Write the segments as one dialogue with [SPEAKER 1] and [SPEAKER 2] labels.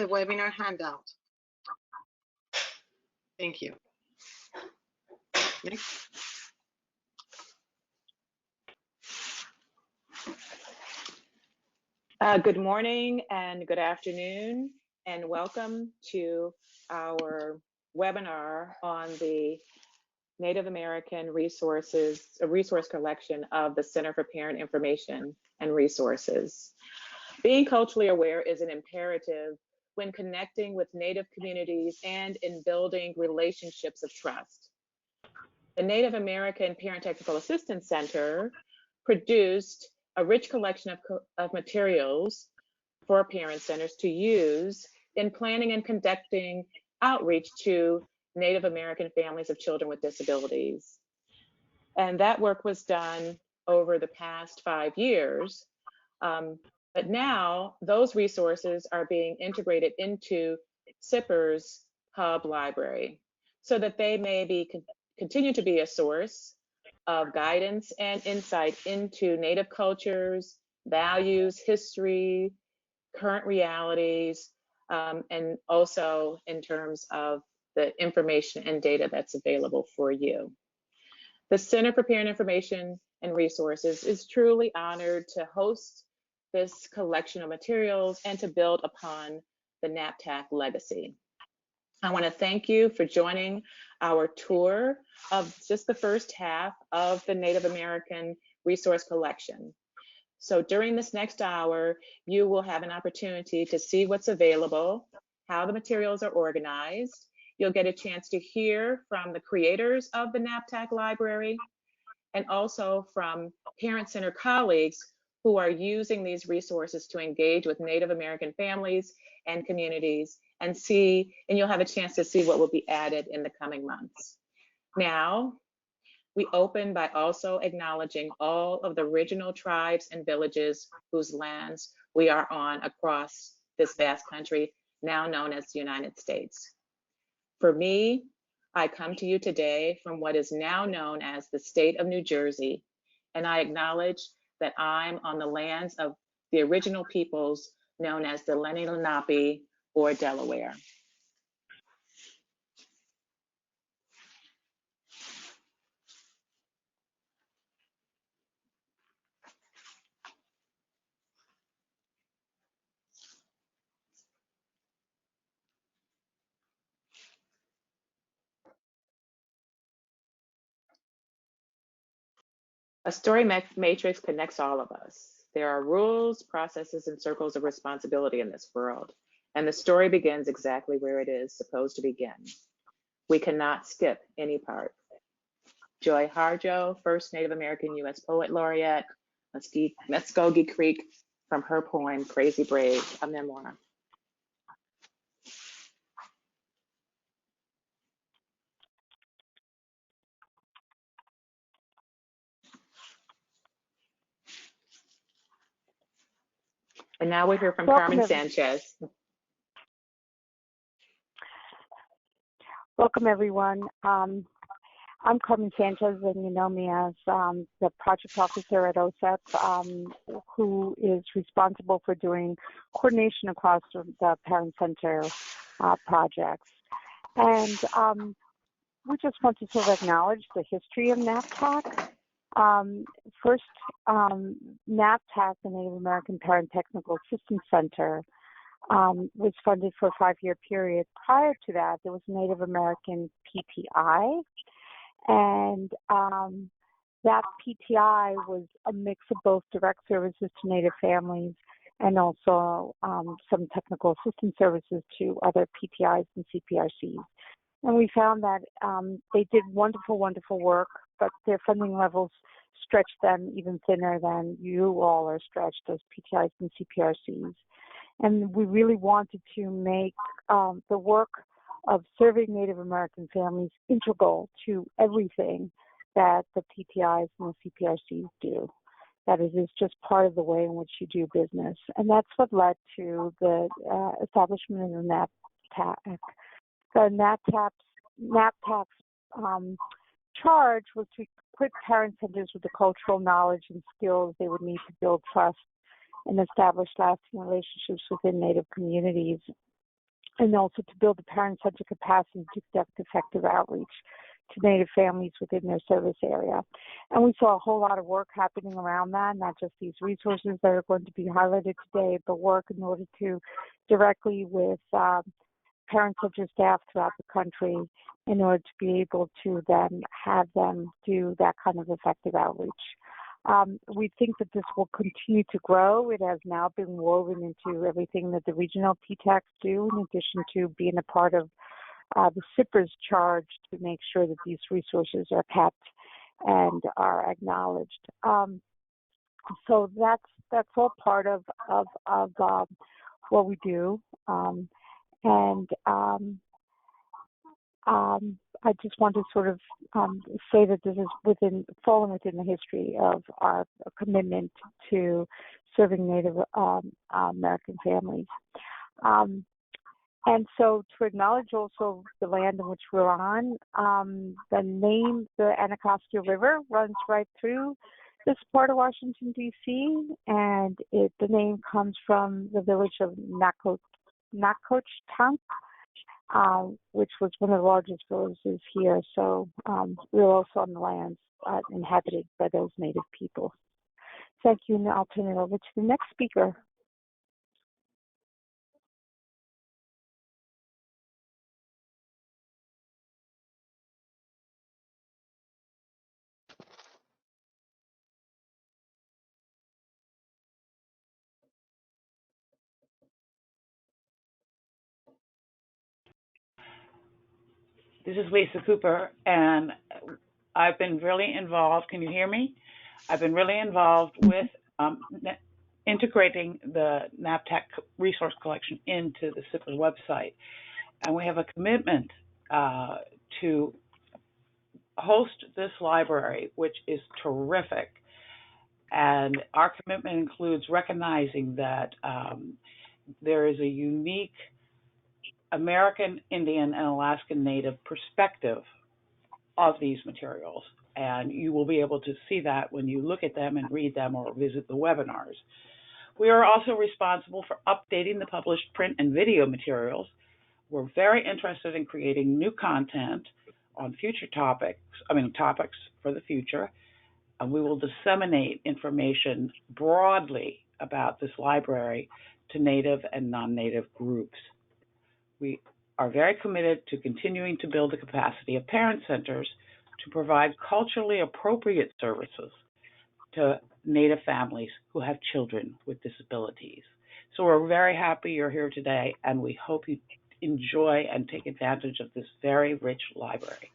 [SPEAKER 1] the webinar handout. Thank you. Next.
[SPEAKER 2] Good morning and good afternoon, and welcome to our webinar on the Native American resource collection of the Center for Parent Information and Resources. Being culturally aware is an imperative when connecting with Native communities and in building relationships of trust. The Native American Parent Technical Assistance Center produced a rich collection of materials for parent centers to use in planning and conducting outreach to Native American families of children with disabilities. And that work was done over the past 5 years. But now those resources are being integrated into CPIR's Hub Library so that they may continue to be a source of guidance and insight into Native cultures, values, history, current realities, and also in terms of the information and data that's available for you. The Center for Parent Information and Resources is truly honored to host this collection of materials and to build upon the NAPTAC legacy. I want to thank you for joining our tour of just the first half of the Native American resource collection. So during this next hour, you will have an opportunity to see what's available, how the materials are organized. You'll get a chance to hear from the creators of the NAPTAC library and also from Parent Center colleagues who are using these resources to engage with Native American families and communities and you'll have a chance to see what will be added in the coming months. Now, we open by also acknowledging all of the original tribes and villages whose lands we are on across this vast country, now known as the United States. For me, I come to you today from what is now known as the state of New Jersey, and I acknowledge that I'm on the lands of the original peoples known as the Lenni Lenape or Delaware. A story matrix connects all of us. There are rules, processes, and circles of responsibility in this world, and the story begins exactly where it is supposed to begin. We cannot skip any part. Joy Harjo, first Native American U.S. Poet Laureate, Muskogee Creek, from her poem, Crazy Brave, a memoir. And now we'll hear from Carmen Sanchez.
[SPEAKER 3] Welcome, everyone. I'm Carmen Sanchez, and you know me as the project officer at OSEP, who is responsible for doing coordination across the Parent Center projects. And we just want to sort of acknowledge the history of NAPTAC. First, NAPTAC, the Native American Parent Technical Assistance Center, was funded for a 5-year period. Prior to that, there was Native American PTI, and that PTI was a mix of both direct services to Native families and also some technical assistance services to other PTIs and CPRCs. And we found that they did wonderful, wonderful work, but their funding levels stretched them even thinner than you all are stretched as PTIs and CPRCs. And we really wanted to make the work of serving Native American families integral to everything that the PTIs and the CPRCs do. That it is just part of the way in which you do business. And that's what led to the establishment of the NAPTAC. The NAPTAC's charge was to equip parent centers with the cultural knowledge and skills they would need to build trust and establish lasting relationships within Native communities and also to build a parent-centered capacity to conduct effective outreach to Native families within their service area. And we saw a whole lot of work happening around that, not just these resources that are going to be highlighted today, but work in order to directly with parent-centered staff throughout the country in order to be able to then have them do that kind of effective outreach. We think that this will continue to grow. It has now been woven into everything that the regional PTACs do, in addition to being a part of the CPIR's charge to make sure that these resources are kept and are acknowledged. So that's all part of what we do. I just want to sort of say that this is falling within the history of our commitment to serving Native American families. And so to acknowledge also the land in which we're on, the Anacostia River runs right through this part of Washington, D.C., and the name comes from the village of Nacotchtank, which was one of the largest villages here. So we're also on the lands inhabited by those Native people. Thank you, and I'll turn it over to the next speaker.
[SPEAKER 4] This is Lisa Cooper, and I've been really involved. Can you hear me? I've been really involved with integrating the NAPTAC resource collection into the CPIR website. And we have a commitment to host this library, which is terrific. And our commitment includes recognizing that there is a unique American Indian and Alaskan Native perspective of these materials. And you will be able to see that when you look at them and read them or visit the webinars. We are also responsible for updating the published print and video materials. We're very interested in creating new content on future topics for the future. And we will disseminate information broadly about this library to Native and non-Native groups. We are very committed to continuing to build the capacity of parent centers to provide culturally appropriate services to Native families who have children with disabilities. So we're very happy you're here today, and we hope you enjoy and take advantage of this very rich library.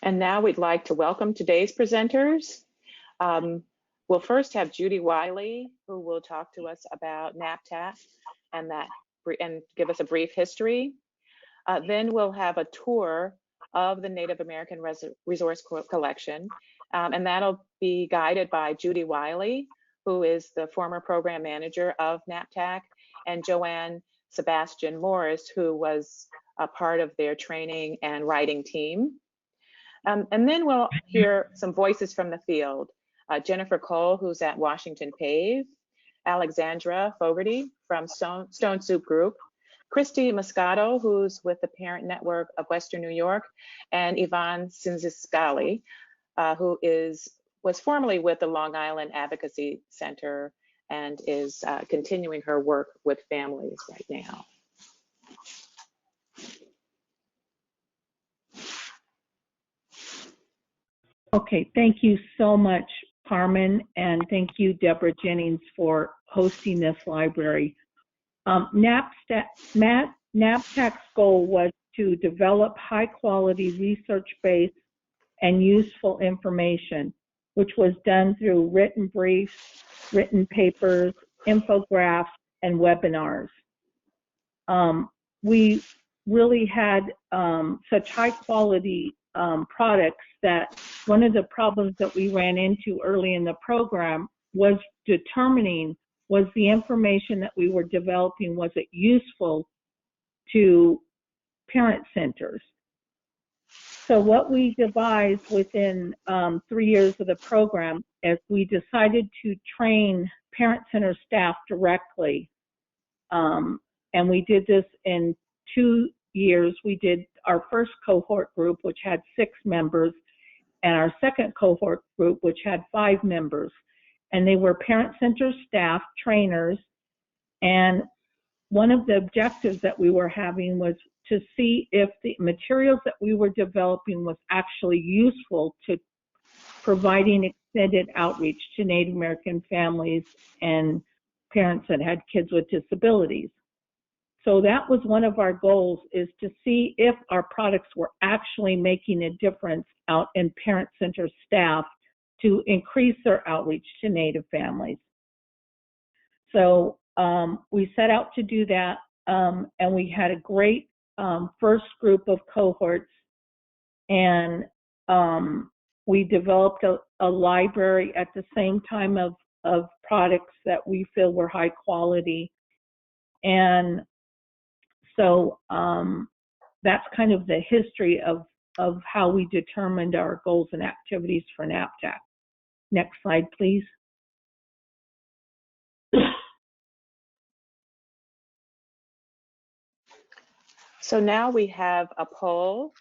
[SPEAKER 2] And now we'd like to welcome today's presenters. We'll first have Judy Wiley, who will talk to us about NAPTAC and give us a brief history. Then we'll have a tour of the Native American Resource Collection, and that'll be guided by Judy Wiley, who is the former program manager of NAPTAC, and Joanne Sebastian Morris, who was a part of their training and writing team. And then we'll hear some voices from the field. Jennifer Cole, who's at Washington PAVE, Alexandra Fogarty from Stone Soup Group, Kristy Moscato, who's with the Parent Network of Western New York, and Yvonne Sinziscali, who was formerly with the Long Island Advocacy Center and is continuing her work with families right now.
[SPEAKER 5] Okay, thank you so much, Carmen, and thank you, Deborah Jennings, for hosting this library. NAPTAC's goal was to develop high-quality research-based and useful information, which was done through written briefs, written papers, infographics, and webinars. We really had such high-quality products that one of the problems that we ran into early in the program was determining, was the information that we were developing, was it useful to parent centers? So what we devised within 3 years of the program is we decided to train parent center staff directly. And we did this in 2 years. We did our first cohort group, which had 6 members, and our second cohort group, which had 5 members. And they were parent center staff, trainers, and one of the objectives that we were having was to see if the materials that we were developing was actually useful to providing extended outreach to Native American families and parents that had kids with disabilities. So that was one of our goals, is to see if our products were actually making a difference out in parent center staff to increase their outreach to Native families. So we set out to do that, and we had a great first group of cohorts, and we developed a library at the same time of products that we feel were high quality. And so that's kind of the history of how we determined our goals and activities for NAPTAC. Next slide, please.
[SPEAKER 2] So now we have a poll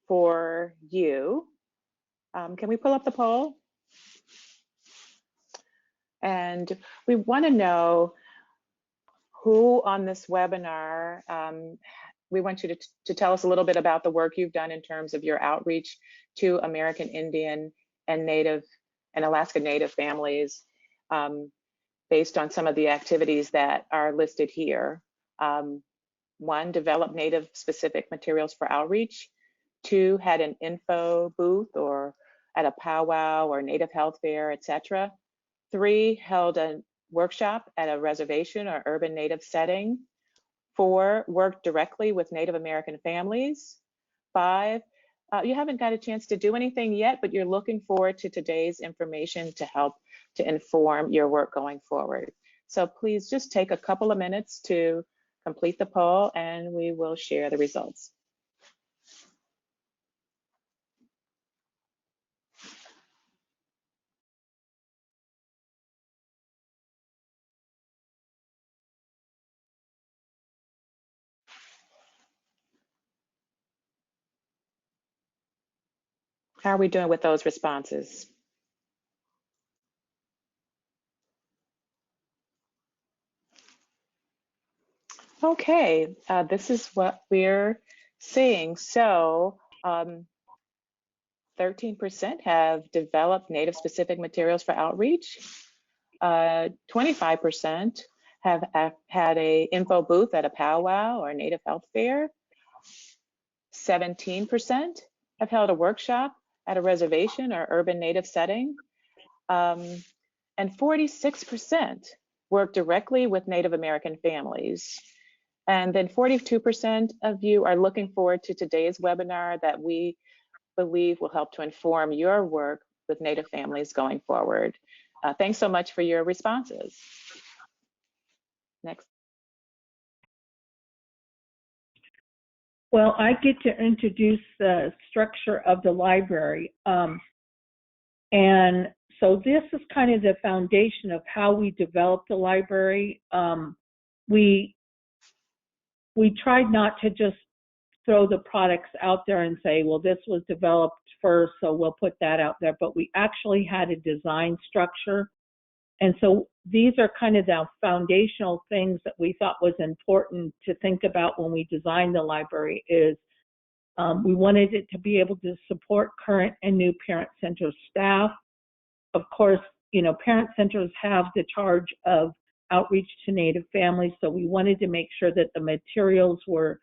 [SPEAKER 2] for you. Can we pull up the poll? And we want to know who on this webinar, we want you to tell us a little bit about the work you've done in terms of your outreach to American Indian and Native and Alaska Native families, based on some of the activities that are listed here. 1, develop Native specific materials for outreach. 2, had an info booth or at a powwow or Native health fair, etc. 3, held a workshop at a reservation or urban Native setting. 4, worked directly with Native American families. 5, you haven't got a chance to do anything yet, but you're looking forward to today's information to help to inform your work going forward. So please just take a couple of minutes to complete the poll, and we will share the results. How are we doing with those responses? Okay, this is what we're seeing. So 13% have developed Native specific materials for outreach. 25% have had a info booth at a powwow or a Native health fair. 17% have held a workshop at a reservation or urban Native setting. And 46% work directly with Native American families. And then 42% of you are looking forward to today's webinar that we believe will help to inform your work with Native families going forward. Thanks so much for your responses. Next.
[SPEAKER 5] Well, I get to introduce the structure of the library. And so this is kind of the foundation of how we developed the library. We tried not to just throw the products out there and say, well, this was developed first, so we'll put that out there. But we actually had a design structure. And so these are kind of the foundational things that we thought was important to think about when we designed the library is we wanted it to be able to support current and new parent center staff. Of course, you know, parent centers have the charge of outreach to Native families, so we wanted to make sure that the materials were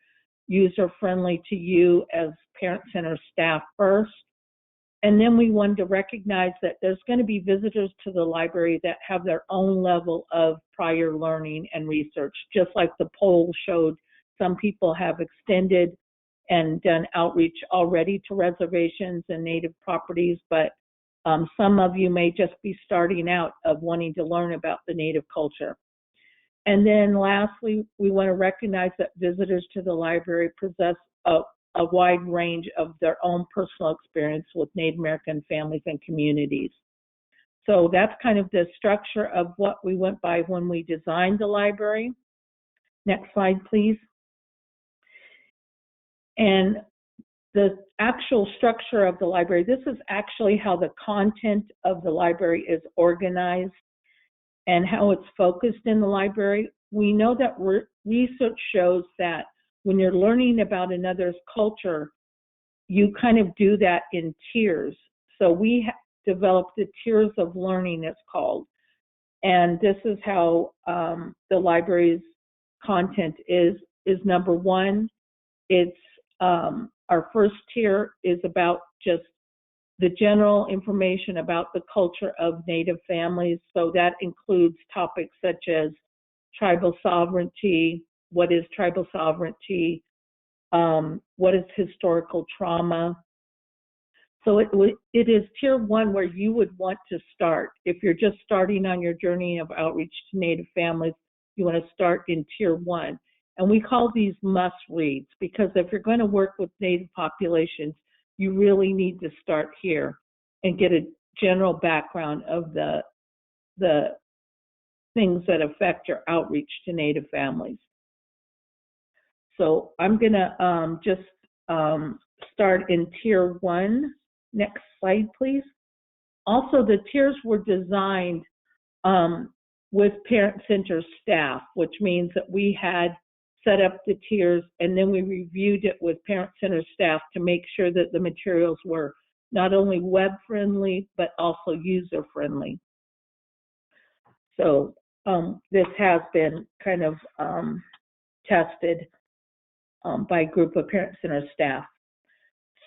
[SPEAKER 5] user-friendly to you as parent center staff first. And then we wanted to recognize that there's going to be visitors to the library that have their own level of prior learning and research. Just like the poll showed, some people have extended and done outreach already to reservations and Native properties, but some of you may just be starting out of wanting to learn about the Native culture. And then lastly, we want to recognize that visitors to the library possess a a wide range of their own personal experience with Native American families and communities. So that's kind of the structure of what we went by when we designed the library. Next slide, please. And the actual structure of the library, this is actually how the content of the library is organized and how it's focused in the library. We know that research shows that when you're learning about another's culture, you kind of do that in tiers. So we developed the tiers of learning, it's called. And this is how the library's content is number one. It's our first tier is about just the general information about the culture of Native families. So that includes topics such as tribal sovereignty, what is tribal sovereignty, what is historical trauma. So it is tier one where you would want to start. If you're just starting on your journey of outreach to Native families, you want to start in tier one. And we call these must reads because if you're going to work with Native populations, you really need to start here and get a general background of the things that affect your outreach to Native families. So I'm going to just start in tier one. Next slide, please. Also, the tiers were designed with parent center staff, which means that we had set up the tiers and then we reviewed it with parent center staff to make sure that the materials were not only web friendly, but also user friendly. So this has been kind of tested by a group of parent center staff.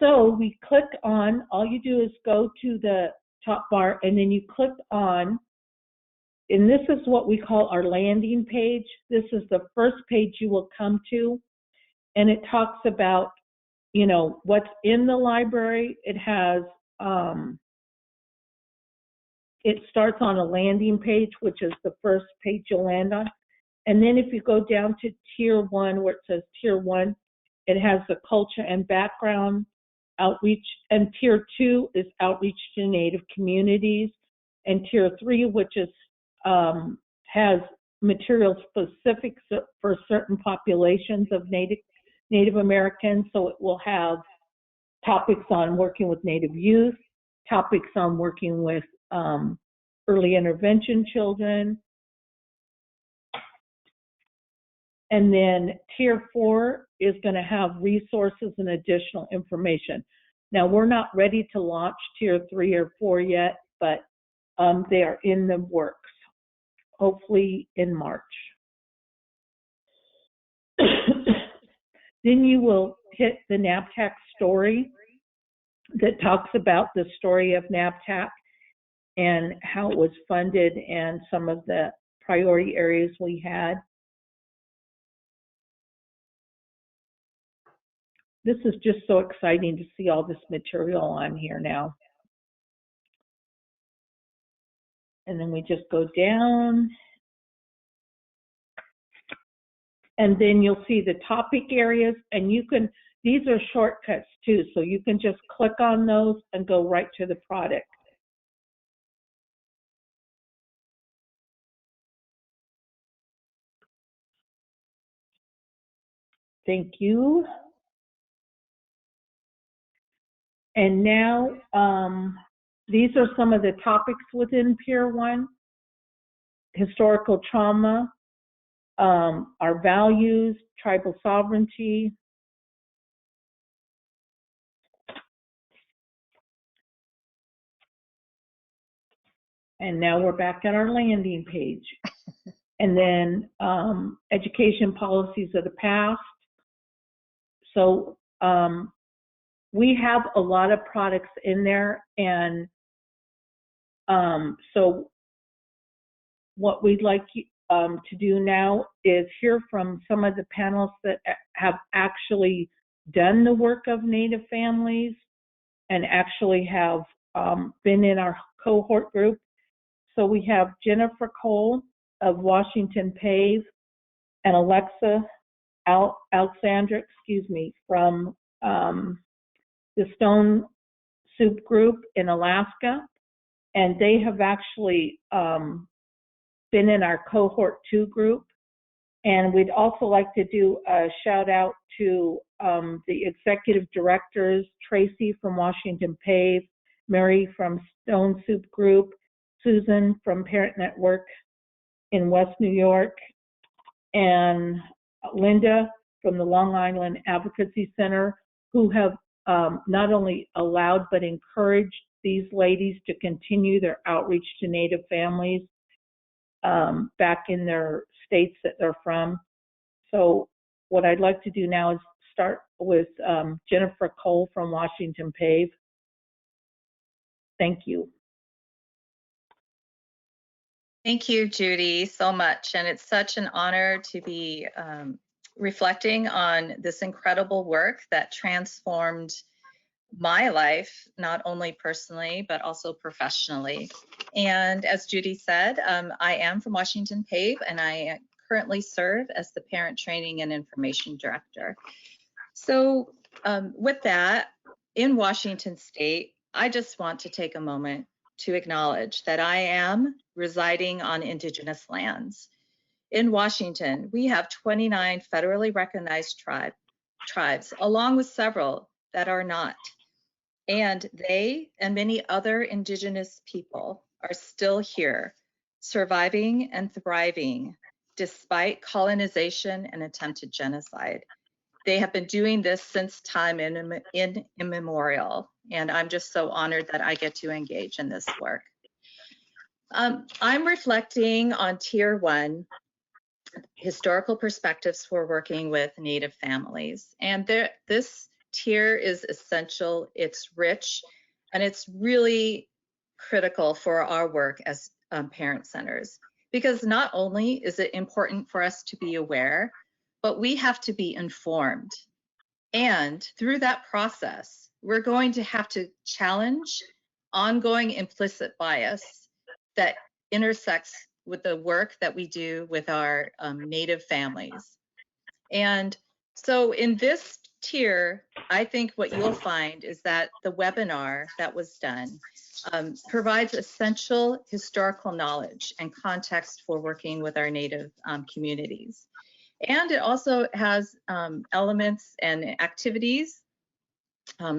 [SPEAKER 5] So we click on, all you do is go to the top bar and then you click on, and this is what we call our landing page. This is the first page you will come to, and it talks about, you know, what's in the library. It has, it starts on a landing page, which is the first page you'll land on. And then if you go down to tier one, where it says tier one, it has the culture and background outreach, and tier two is outreach to Native communities, and tier three, which is has materials specific for certain populations of Native Americans. So it will have topics on working with Native youth, topics on working with early intervention children. And then tier four is going to have resources and additional information. Now, we're not ready to launch tier 3 or 4 yet, but they are in the works, hopefully in March. Then you will hit the NAPTAC story that talks about the story of NAPTAC and how it was funded and some of the priority areas we had. This is just so exciting to see all this material on here now. And then we just go down. And then you'll see the topic areas, and you can, these are shortcuts too, so you can just click on those and go right to the product. Thank you. And now, these are some of the topics within Peer 1. Historical trauma, our values, tribal sovereignty. And now we're back at our landing page. And then education policies of the past. So we have a lot of products in there, and so what we'd like to do now is hear from some of the panelists that have actually done the work of Native families and actually have been in our cohort group. So we have Jennifer Cole of Washington PAVE and Alexa Alexandra, from the Stone Soup Group in Alaska, and they have actually been in our cohort 2 group. And we'd also like to do a shout out to the executive directors, Tracy from Washington PAVE, Mary from Stone Soup Group, Susan from Parent Network in West New York, and Linda from the Long Island Advocacy Center, who have not only allowed but encouraged these ladies to continue their outreach to Native families back in their states that they're from. So what I'd like to do now is start with Jennifer Cole from Washington PAVE. Thank you.
[SPEAKER 6] Thank you, Judy, so much. And it's such an honor to be reflecting on this incredible work that transformed my life, not only personally, but also professionally. And as Judy said, I am from Washington PAVE, and I currently serve as the Parent Training and Information Director. So with that, in Washington State, I just want to take a moment to acknowledge that I am residing on Indigenous lands. In Washington, we have 29 federally recognized tribes, along with several that are not. And they and many other Indigenous people are still here, surviving and thriving despite colonization and attempted genocide. They have been doing this since time immemorial, and I'm just so honored that I get to engage in this work. I'm reflecting on Tier 1, historical perspectives for working with Native families. And this tier is essential, it's rich, and it's really critical for our work as parent centers. Because not only is it important for us to be aware, but we have to be informed. And through that process, we're going to have to challenge ongoing implicit bias that intersects with the work that we do with our Native families. And so in this tier, I think what you'll find is that the webinar that was done provides essential historical knowledge and context for working with our Native communities. And it also has elements and activities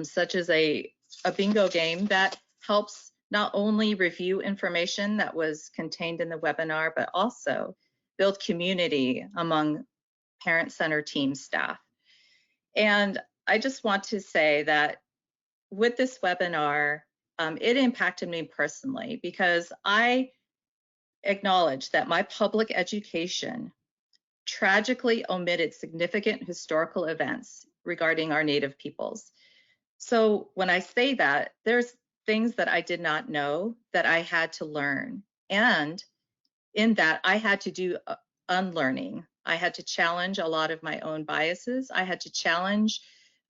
[SPEAKER 6] such as a bingo game that helps not only review information that was contained in the webinar, but also build community among Parent Center team staff. And I just want to say that with this webinar, it impacted me personally because I acknowledge that my public education tragically omitted significant historical events regarding our Native peoples. So when I say that, there's things that I did not know that I had to learn. And in that, I had to do unlearning. I had to challenge a lot of my own biases. I had to challenge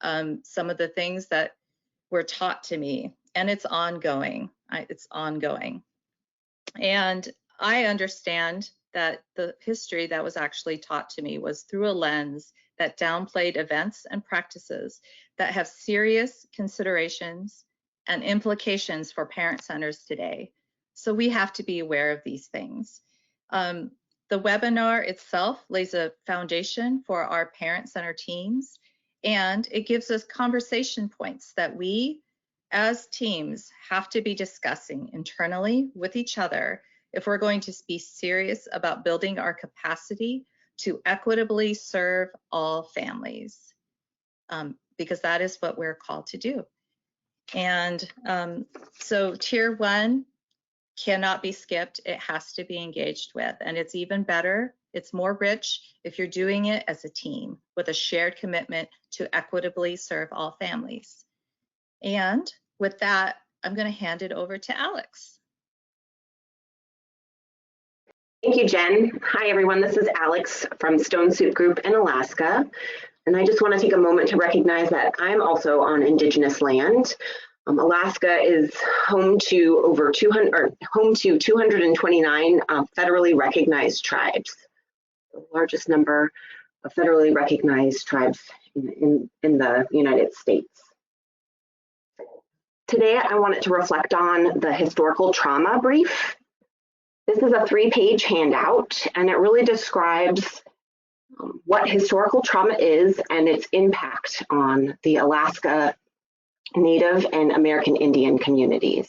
[SPEAKER 6] some of the things that were taught to me. And it's ongoing. It's ongoing. And I understand that the history that was actually taught to me was through a lens that downplayed events and practices that have serious considerations and implications for parent centers today. So we have to be aware of these things. The webinar itself lays a foundation for our parent center teams, and it gives us conversation points that we as teams have to be discussing internally with each other if we're going to be serious about building our capacity to equitably serve all families, because that is what we're called to do. And so Tier 1 cannot be skipped. It has to be engaged with, and it's even better, it's more rich if you're doing it as a team with a shared commitment to equitably serve all families. And with that, I'm going to hand it over to Alex.
[SPEAKER 7] Thank you, Jen. Hi, everyone. This is Alex from Stone Soup Group in Alaska. And I just want to take a moment to recognize that I'm also on Indigenous land. Alaska is home to 229 federally recognized tribes, the largest number of federally recognized tribes in the United States. Today, I wanted to reflect on the historical trauma brief. This is a 3-page handout, and it really describes what historical trauma is and its impact on the Alaska Native and American Indian communities.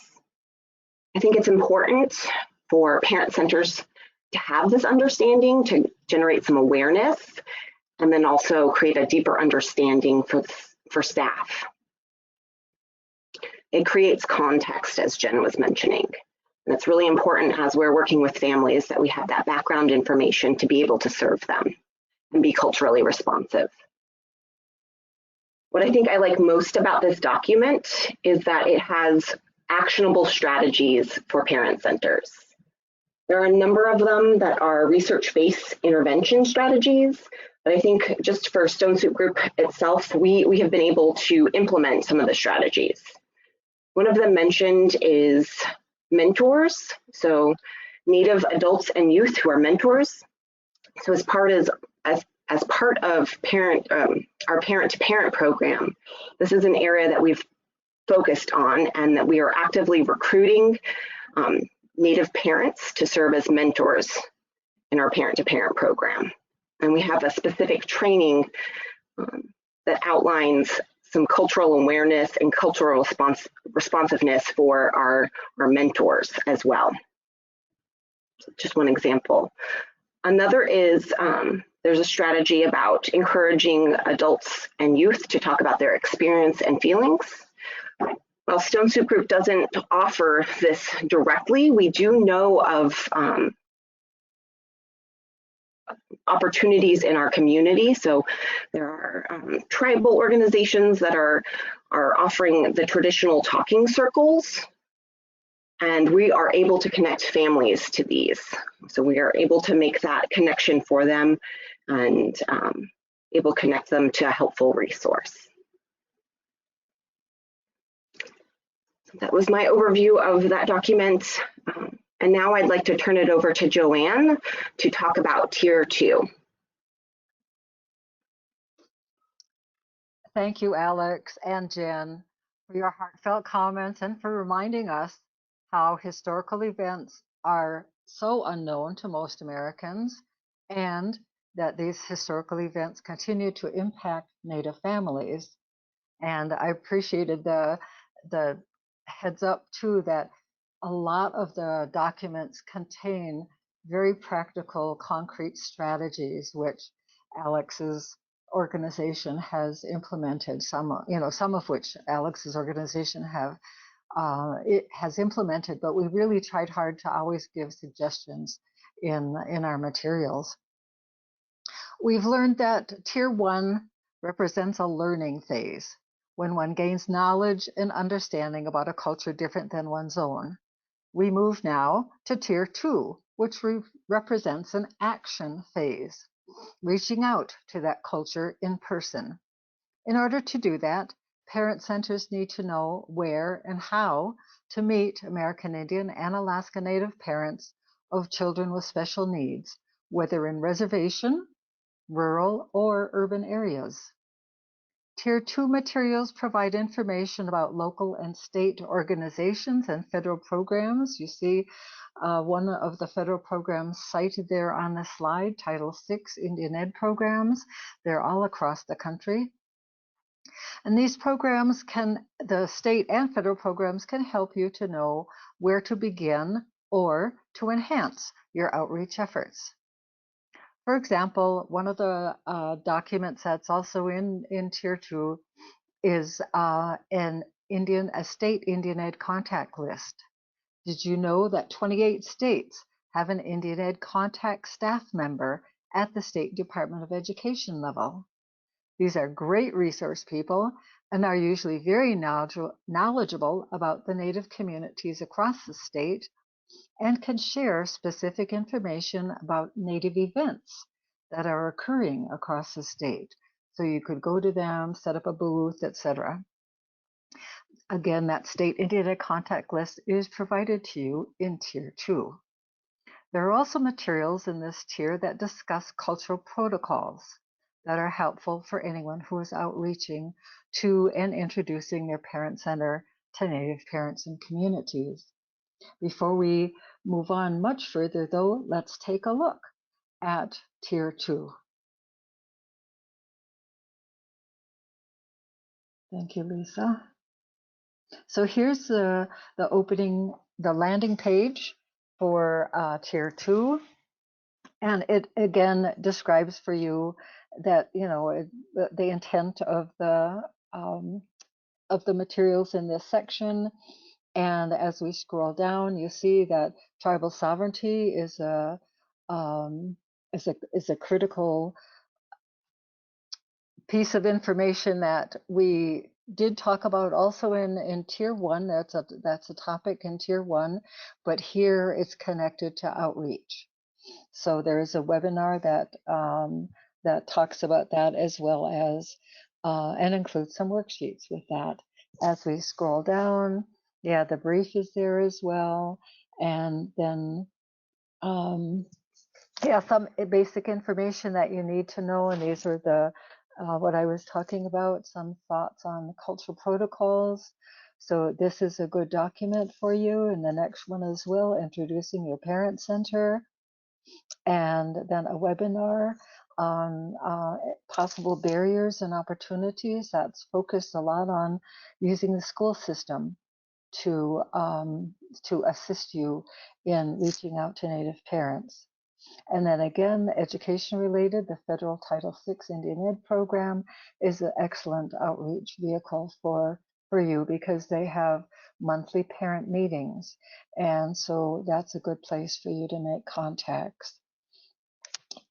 [SPEAKER 7] I think it's important for parent centers to have this understanding, to generate some awareness, and then also create a deeper understanding for staff. It creates context, as Jen was mentioning. And it's really important as we're working with families that we have that background information to be able to serve them and be culturally responsive. What I think I like most about this document is that it has actionable strategies for parent centers. There are a number of them that are research-based intervention strategies, but I think just for Stone Soup Group itself, we have been able to implement some of the strategies. One of them mentioned is mentors, so Native adults and youth who are mentors. So as part of our parent-to-parent program, this is an area that we've focused on and that we are actively recruiting Native parents to serve as mentors in our parent-to-parent program. And we have a specific training that outlines some cultural awareness and cultural responsiveness for our mentors as well. So just one example. Another is there's a strategy about encouraging adults and youth to talk about their experience and feelings. While Stone Soup Group doesn't offer this directly, we do know of opportunities in our community. So there are tribal organizations that are offering the traditional talking circles, and we are able to connect families to these. So we are able to make that connection for them and able to connect them to a helpful resource. That was my overview of that document. And now I'd like to turn it over to Joanne to talk about Tier 2.
[SPEAKER 8] Thank you, Alex and Jen, for your heartfelt comments and for reminding us how historical events are so unknown to most Americans and that these historical events continue to impact Native families. And I appreciated the heads up too that a lot of the documents contain very practical, concrete strategies, which Alex's organization has implemented. Some of which Alex's organization has implemented, but we really tried hard to always give suggestions in our materials. We've learned that Tier 1 represents a learning phase, when one gains knowledge and understanding about a culture different than one's own. We move now to Tier 2, which represents an action phase, reaching out to that culture in person. In order to do that, parent centers need to know where and how to meet American Indian and Alaska Native parents of children with special needs, whether in reservation, rural, or urban areas. Tier 2 materials provide information about local and state organizations and federal programs. You see one of the federal programs cited there on the slide, Title VI Indian Ed programs. They're all across the country. And these programs the state and federal programs can help you to know where to begin or to enhance your outreach efforts. For example, one of the documents that's also in Tier 2 is a state Indian Ed contact list. Did you know that 28 states have an Indian Ed contact staff member at the State Department of Education level? These are great resource people and are usually very knowledgeable about the Native communities across the state and can share specific information about Native events that are occurring across the state. So you could go to them, set up a booth, etc. Again, that state Indian Ed contact list is provided to you in Tier 2. There are also materials in this tier that discuss cultural protocols. that are helpful for anyone who is outreaching to and introducing their parent center to Native parents and communities. Before we move on much further, though, let's take a look at Tier 2. Thank you, Lisa. So here's the landing page for Tier 2. And it again describes for you that, the intent of the materials in this section. And as we scroll down, you see that tribal sovereignty is a critical piece of information that we did talk about also in Tier 1. That's a topic in Tier 1, but here it's connected to outreach. So there is a webinar that talks about that, as well as and includes some worksheets with that. As we scroll down, yeah, the brief is there as well, and then some basic information that you need to know. And these are the what I was talking about, some thoughts on cultural protocols. So this is a good document for you. And the next one as well, introducing your parent center. And then a webinar on possible barriers and opportunities that's focused a lot on using the school system to assist you in reaching out to Native parents. And then again, education related, the federal Title VI Indian Ed program is an excellent outreach vehicle for you, because they have monthly parent meetings. And so that's a good place for you to make contacts.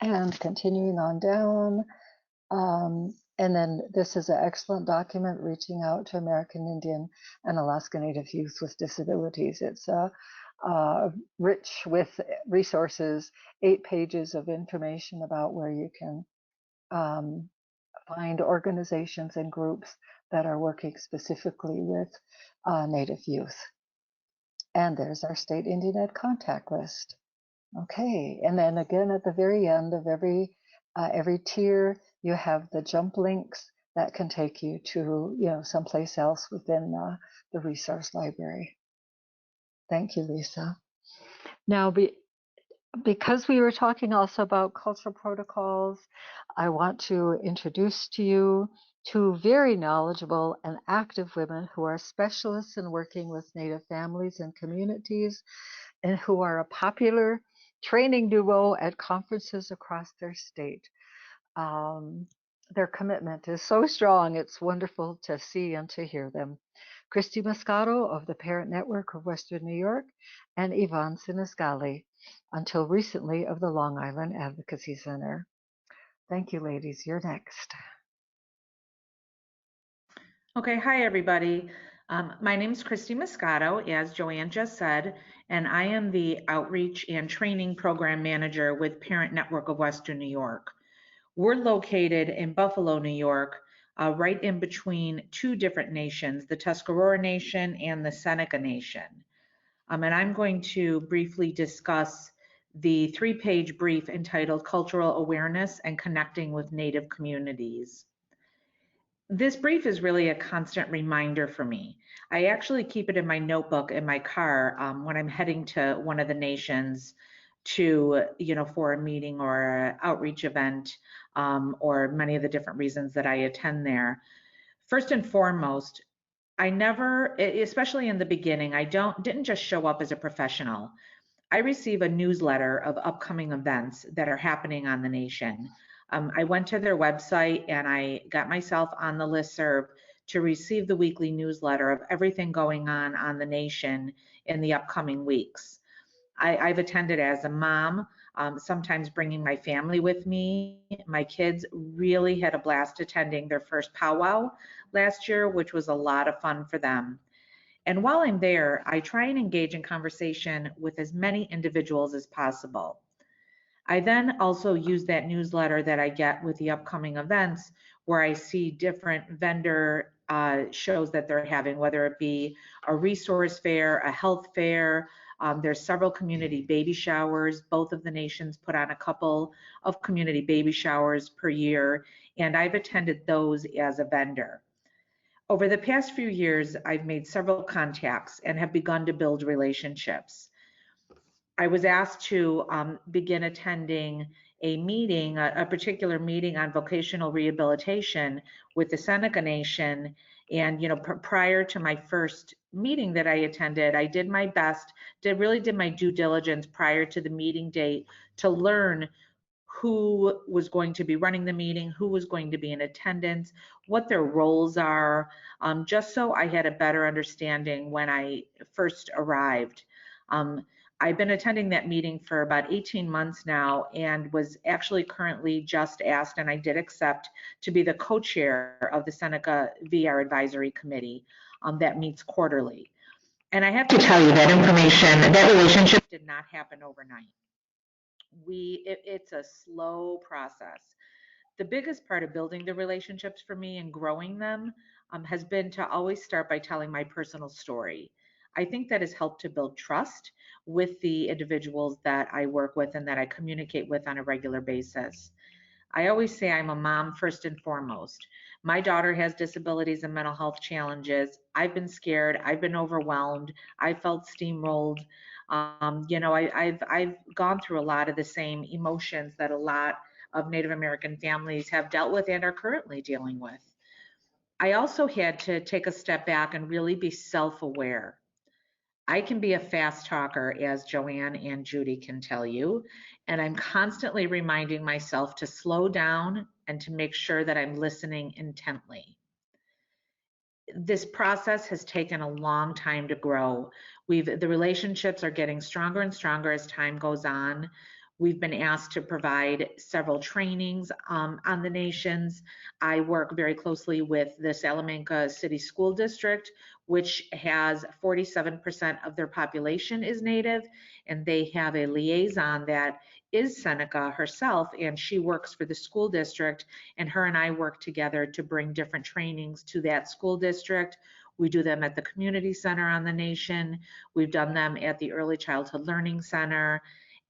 [SPEAKER 8] And continuing on down, and then this is an excellent document, reaching out to American Indian and Alaska Native youth with disabilities. It's rich with resources, 8 pages of information about where you can find organizations and groups that are working specifically with Native youth. And there's our state Indian Ed contact list. Okay, and then again at the very end of every tier, you have the jump links that can take you to someplace else within the resource library. Thank you, Lisa. Now, because we were talking also about cultural protocols, I want to introduce to you 2 very knowledgeable and active women who are specialists in working with Native families and communities, and who are a popular training duo at conferences across their state. Their commitment is so strong, it's wonderful to see and to hear them. Kristy Moscato of the Parent Network of Western New York, and Yvonne Sinisgali, until recently of the Long Island Advocacy Center. Thank you, ladies. You're next.
[SPEAKER 9] Okay, hi everybody. My name is Kristy Moscato, as Joanne just said, and I am the Outreach and Training Program Manager with Parent Network of Western New York. We're located in Buffalo, New York, right in between 2 different nations, the Tuscarora Nation and the Seneca Nation. And I'm going to briefly discuss the 3-page brief entitled Cultural Awareness and Connecting with Native Communities. This brief is really a constant reminder for me. I actually keep it in my notebook in my car when I'm heading to one of the nations to, for a meeting or an outreach event, or many of the different reasons that I attend there. First and foremost, I never, especially in the beginning, didn't just show up as a professional. I receive a newsletter of upcoming events that are happening on the nation. I went to their website and I got myself on the listserv to receive the weekly newsletter of everything going on the nation in the upcoming weeks. I've attended as a mom, sometimes bringing my family with me. My kids really had a blast attending their first powwow last year, which was a lot of fun for them. And while I'm there, I try and engage in conversation with as many individuals as possible. I then also use that newsletter that I get with the upcoming events, where I see different vendor shows that they're having, whether it be a resource fair, a health fair, There's several community baby showers. Both of the nations put on a couple of community baby showers per year, and I've attended those as a vendor. Over the past few years, I've made several contacts and have begun to build relationships. I was asked to begin attending a meeting, a particular meeting on vocational rehabilitation with the Seneca Nation. And, you know, prior to my first meeting that I attended, I did my best, really did my due diligence prior to the meeting date to learn who was going to be running the meeting, who was going to be in attendance, what their roles are, just so I had a better understanding when I first arrived. I've been attending that meeting for about 18 months now and was actually currently just asked, and I did accept, to be the co-chair of the Seneca VR Advisory Committee that meets quarterly. And I have to tell you that that relationship did not happen overnight. It's a slow process. The biggest part of building the relationships for me and growing them has been to always start by telling my personal story. I think that has helped to build trust with the individuals that I work with and that I communicate with on a regular basis. I always say I'm a mom first and foremost. My daughter has disabilities and mental health challenges. I've been scared. I've been overwhelmed. I felt steamrolled. You know, I've gone through a lot of the same emotions that a lot of Native American families have dealt with and are currently dealing with. I also had to take a step back and really be self-aware. I can be a fast talker, as Joanne and Judy can tell you, and I'm constantly reminding myself to slow down and to make sure that I'm listening intently. This process has taken a long time to grow. The relationships are getting stronger and stronger as time goes on. We've been asked to provide several trainings on the nations. I work very closely with the Salamanca City School District, which has 47% of their population is Native, and they have a liaison that is Seneca herself, and she works for the school district, and her and I work together to bring different trainings to that school district. We do them at the community center on the nation. We've done them at the Early Childhood Learning Center.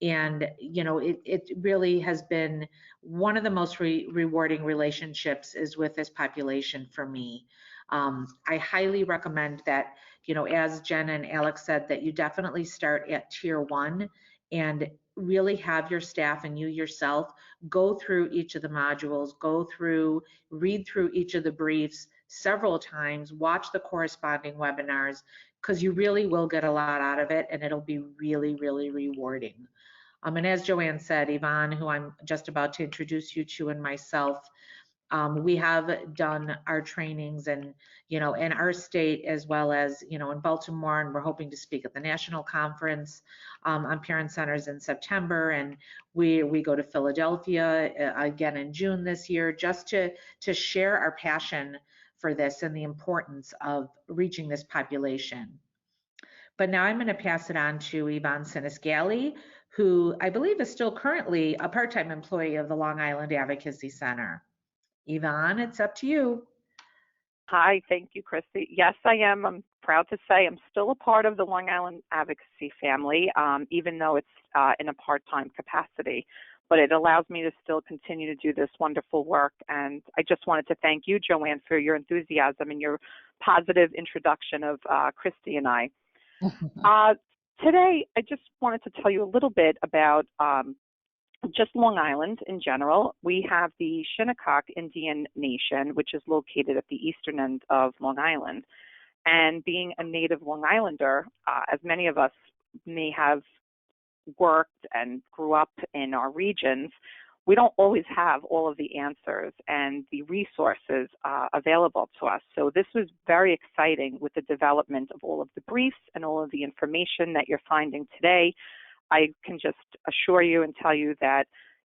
[SPEAKER 9] And, you know, it really has been one of the most rewarding relationships is with this population for me. I highly recommend that, you know, as Jen and Alex said, that you definitely start at tier 1 and really have your staff and you yourself go through each of the modules, read through each of the briefs several times, watch the corresponding webinars, because you really will get a lot out of it and it'll be really, really rewarding. And as Joanne said, Yvonne, who I'm just about to introduce you to, and myself, we have done our trainings and, you know, in our state as well as, you know, in Baltimore, and we're hoping to speak at the national conference on parent centers in September. And we go to Philadelphia again in June this year, just to share our passion for this and the importance of reaching this population. But now I'm going to pass it on to Yvonne Sinisgali, who I believe is still currently a part-time employee of the Long Island Advocacy Center. Yvonne, it's up to you.
[SPEAKER 10] Hi, thank you, Kristy. Yes, I am. I'm proud to say I'm still a part of the Long Island Advocacy family, even though it's in a part-time capacity. But it allows me to still continue to do this wonderful work. And I just wanted to thank you, Joanne, for your enthusiasm and your positive introduction of Kristy and I. Today, I just wanted to tell you a little bit about just Long Island in general. We have the Shinnecock Indian Nation, which is located at the eastern end of Long Island. And being a native Long Islander, as many of us may have worked and grew up in our regions, we don't always have all of the answers and the resources available to us. So this was very exciting with the development of all of the briefs and all of the information that you're finding today. I can just assure you and tell you that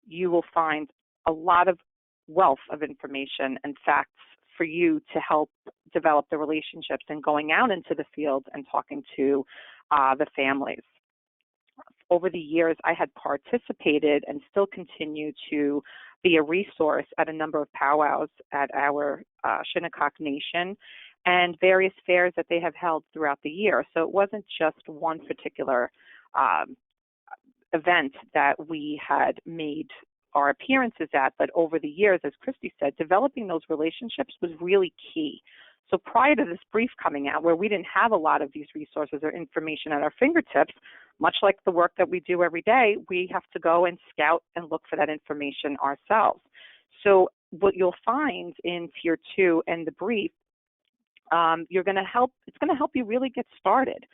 [SPEAKER 10] you will find a lot of wealth of information and facts for you to help develop the relationships and going out into the field and talking to the families. Over the years, I had participated and still continue to be a resource at a number of powwows at our Shinnecock Nation and various fairs that they have held throughout the year. So it wasn't just one particular event that we had made our appearances at, but over the years, as Kristy said, developing those relationships was really key. So prior to this brief coming out, where we didn't have a lot of these resources or information at our fingertips, much like the work that we do every day, we have to go and scout and look for that information ourselves. So what you'll find in Tier 2 and the brief, it's going to help you really get started.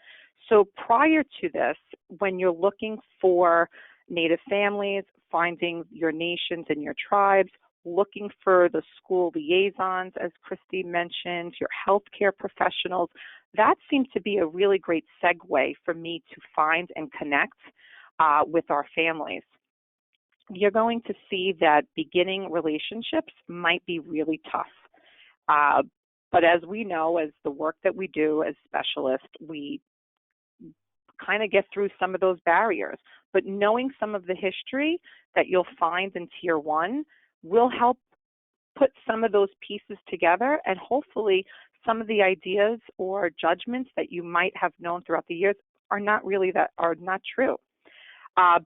[SPEAKER 10] So prior to this, when you're looking for Native families, finding your nations and your tribes, looking for the school liaisons, as Kristy mentioned, your healthcare professionals, that seemed to be a really great segue for me to find and connect with our families. You're going to see that beginning relationships might be really tough. But as we know, as the work that we do as specialists, we kind of get through some of those barriers. But knowing some of the history that you'll find in Tier 1 will help put some of those pieces together, and hopefully some of the ideas or judgments that you might have known throughout the years are not true.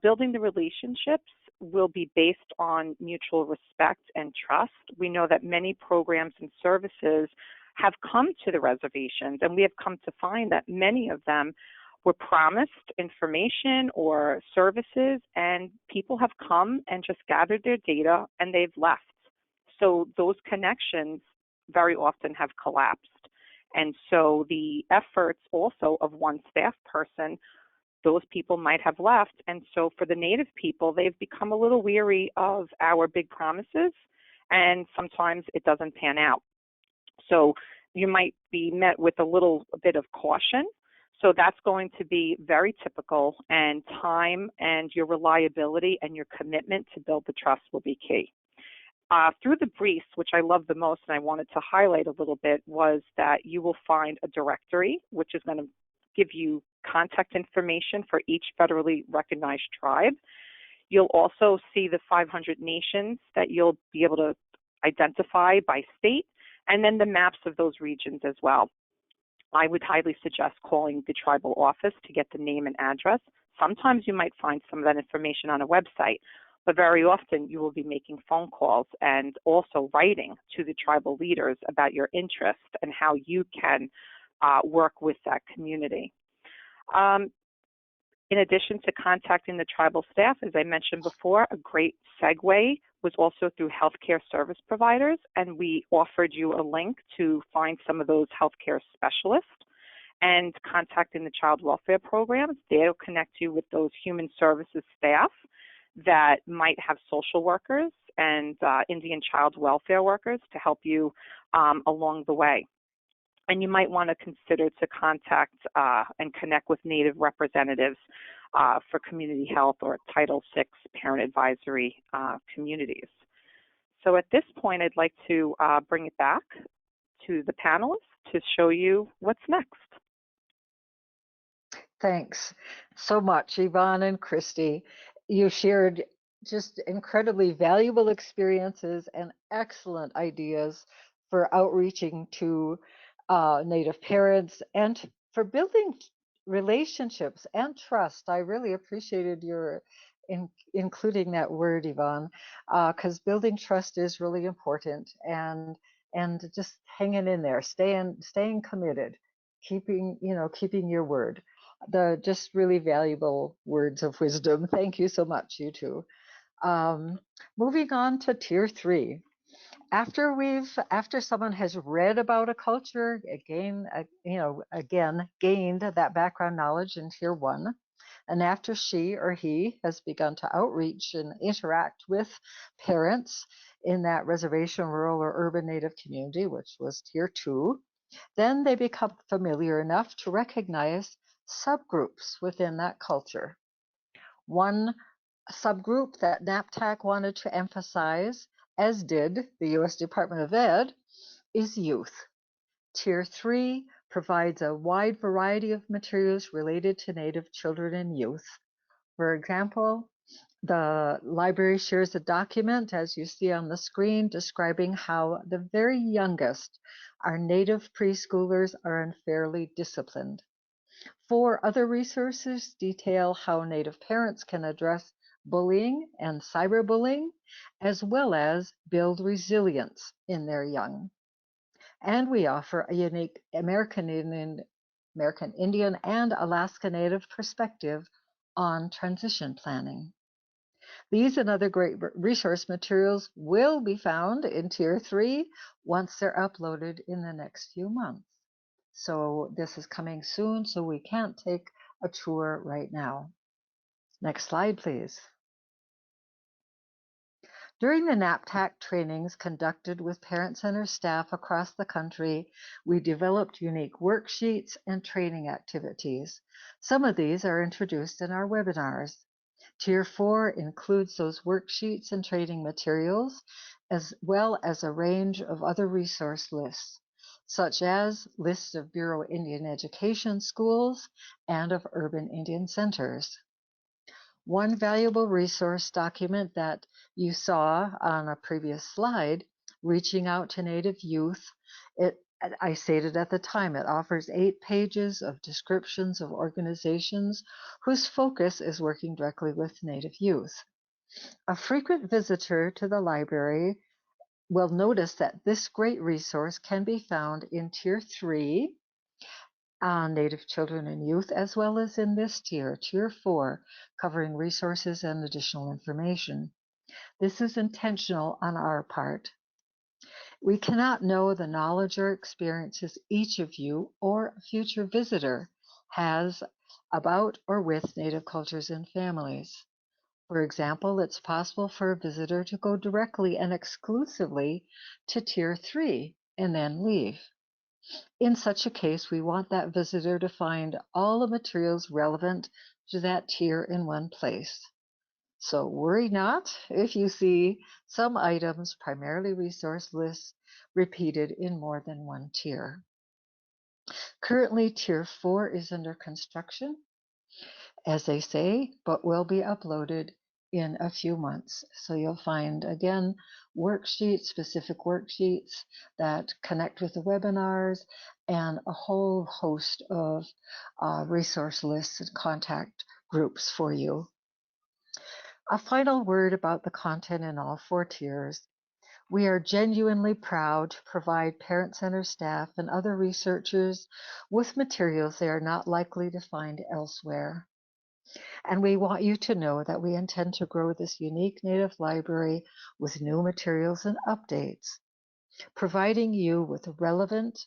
[SPEAKER 10] Building the relationships will be based on mutual respect and trust. We know that many programs and services have come to the reservations, and we have come to find that many of them were promised information or services, and people have come and just gathered their data and they've left. So those connections very often have collapsed. And so the efforts also of one staff person, those people might have left. And so for the Native people, they've become a little weary of our big promises, and sometimes it doesn't pan out. So you might be met with a little bit of caution. So that's going to be very typical, and time and your reliability and your commitment to build the trust will be key. Through the briefs, which I love the most and I wanted to highlight a little bit, was that you will find a directory, which is going to give you contact information for each federally recognized tribe. You'll also see the 500 nations that you'll be able to identify by state, and then the maps of those regions as well. I would highly suggest calling the tribal office to get the name and address. Sometimes you might find some of that information on a website, but very often you will be making phone calls and also writing to the tribal leaders about your interest and how you can work with that community. In addition to contacting the tribal staff, as I mentioned before, a great segue was also through healthcare service providers, and we offered you a link to find some of those healthcare specialists, and contacting the child welfare programs. They'll connect you with those human services staff that might have social workers and Indian child welfare workers to help you along the way. And you might want to consider to contact and connect with Native representatives for community health or Title VI parent advisory communities. So at this point, I'd like to bring it back to the panelists to show you what's next.
[SPEAKER 8] Thanks so much, Yvonne and Kristy. You shared just incredibly valuable experiences and excellent ideas for outreaching to Native parents and for building relationships and trust. I really appreciated your including that word, Yvonne, because building trust is really important, and just hanging in there, staying committed, keeping your word. The just really valuable words of wisdom. Thank you so much, you two. Moving on to Tier 3. After someone has read about a culture, again gained that background knowledge in Tier 1, and after she or he has begun to outreach and interact with parents in that reservation, rural, or urban Native community, which was Tier 2, then they become familiar enough to recognize subgroups within that culture. One subgroup that NAPTAC wanted to emphasize, as did the U.S. Department of Ed, is youth. Tier 3 provides a wide variety of materials related to Native children and youth. For example, the library shares a document, as you see on the screen, describing how the very youngest, our Native preschoolers, are unfairly disciplined. 4 other resources detail how Native parents can address bullying and cyberbullying, as well as build resilience in their young. And we offer a unique American Indian and Alaska Native perspective on transition planning. These and other great resource materials will be found in Tier 3 once they're uploaded in the next few months. So this is coming soon, so we can't take a tour right now. Next slide, please. During the NAPTAC trainings conducted with Parent Center staff across the country, we developed unique worksheets and training activities. Some of these are introduced in our webinars. Tier 4 includes those worksheets and training materials, as well as a range of other resource lists, such as lists of Bureau Indian Education schools and of urban Indian centers. One valuable resource document that you saw on a previous slide, Reaching Out to Native Youth, I stated at the time, it offers 8 pages of descriptions of organizations whose focus is working directly with Native youth. A frequent visitor to the library will notice that this great resource can be found in Tier 3 on Native children and youth, as well as in this tier, Tier 4, covering resources and additional information. This is intentional on our part. We cannot know the knowledge or experiences each of you or a future visitor has about or with Native cultures and families. For example, it's possible for a visitor to go directly and exclusively to Tier 3 and then leave. In such a case, we want that visitor to find all the materials relevant to that tier in one place. So worry not if you see some items, primarily resource lists, repeated in more than one tier. Currently, Tier 4 is under construction, as they say, but will be uploaded in a few months. So you'll find, again, worksheets, specific worksheets that connect with the webinars, and a whole host of resource lists and contact groups for you. A final word about the content in all 4 tiers. We are genuinely proud to provide Parent Center staff and other researchers with materials they are not likely to find elsewhere. And we want you to know that we intend to grow this unique Native library with new materials and updates. Providing you with relevant,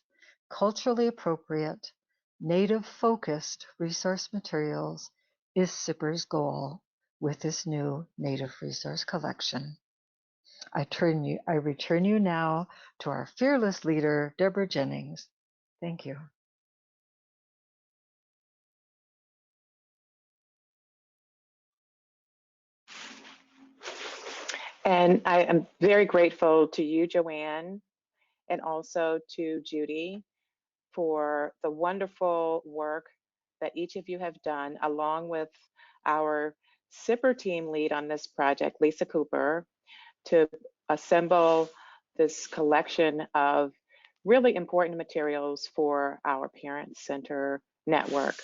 [SPEAKER 8] culturally appropriate, Native-focused resource materials is CPIR's goal with this new Native resource collection. I return you now to our fearless leader, Deborah Jennings. Thank you.
[SPEAKER 2] And I am very grateful to you, Joanne, and also to Judy for the wonderful work that each of you have done, along with our CPIR team lead on this project, Lisa Cooper, to assemble this collection of really important materials for our Parent Center network.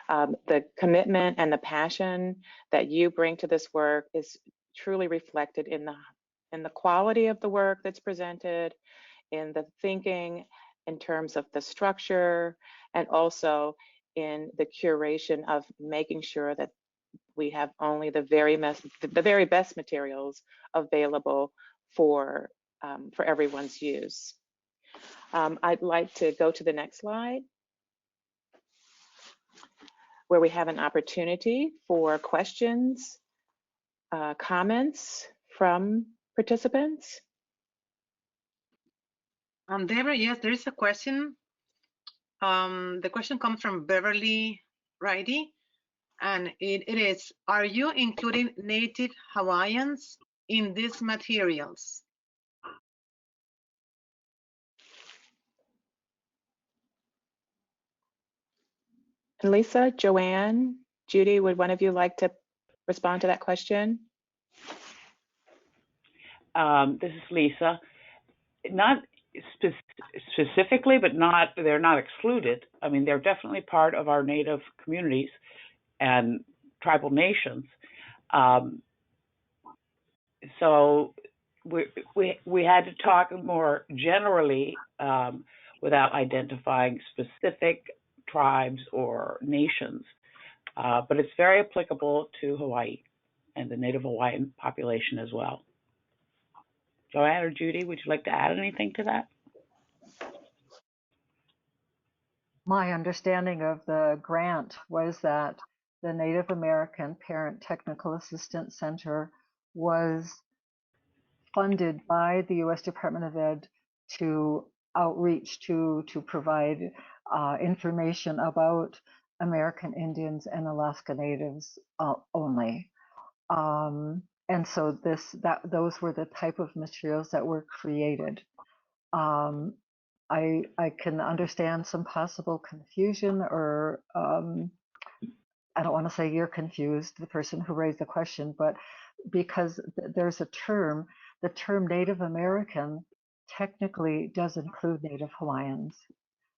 [SPEAKER 2] The commitment and the passion that you bring to this work is truly reflected in the quality of the work that's presented, in the thinking in terms of the structure, and also in the curation of making sure that we have only the very best materials available for everyone's use. I'd like to go to the next slide, where we have an opportunity for questions, comments from participants.
[SPEAKER 1] Deborah, yes, there is a question. The question comes from Beverly Righty, and it is, are you including Native Hawaiians in these materials?
[SPEAKER 2] Lisa, Joanne, Judy, would one of you like to respond to that question?
[SPEAKER 4] This is Lisa. Not specifically, but they're not excluded. I mean, they're definitely part of our Native communities and tribal nations. So we had to talk more generally without identifying specific tribes or nations, but it's very applicable to Hawaii and the Native Hawaiian population as well. Joanne or Judy, would you like to add anything to that?
[SPEAKER 8] My understanding of the grant was that the Native American Parent Technical Assistance Center was funded by the U.S. Department of Ed to outreach to provide information about American Indians and Alaska Natives only. And so those were the type of materials that were created. I can understand some possible confusion, or I don't want to say you're confused, the person who raised the question, but because there's a term, the term Native American technically does include Native Hawaiians.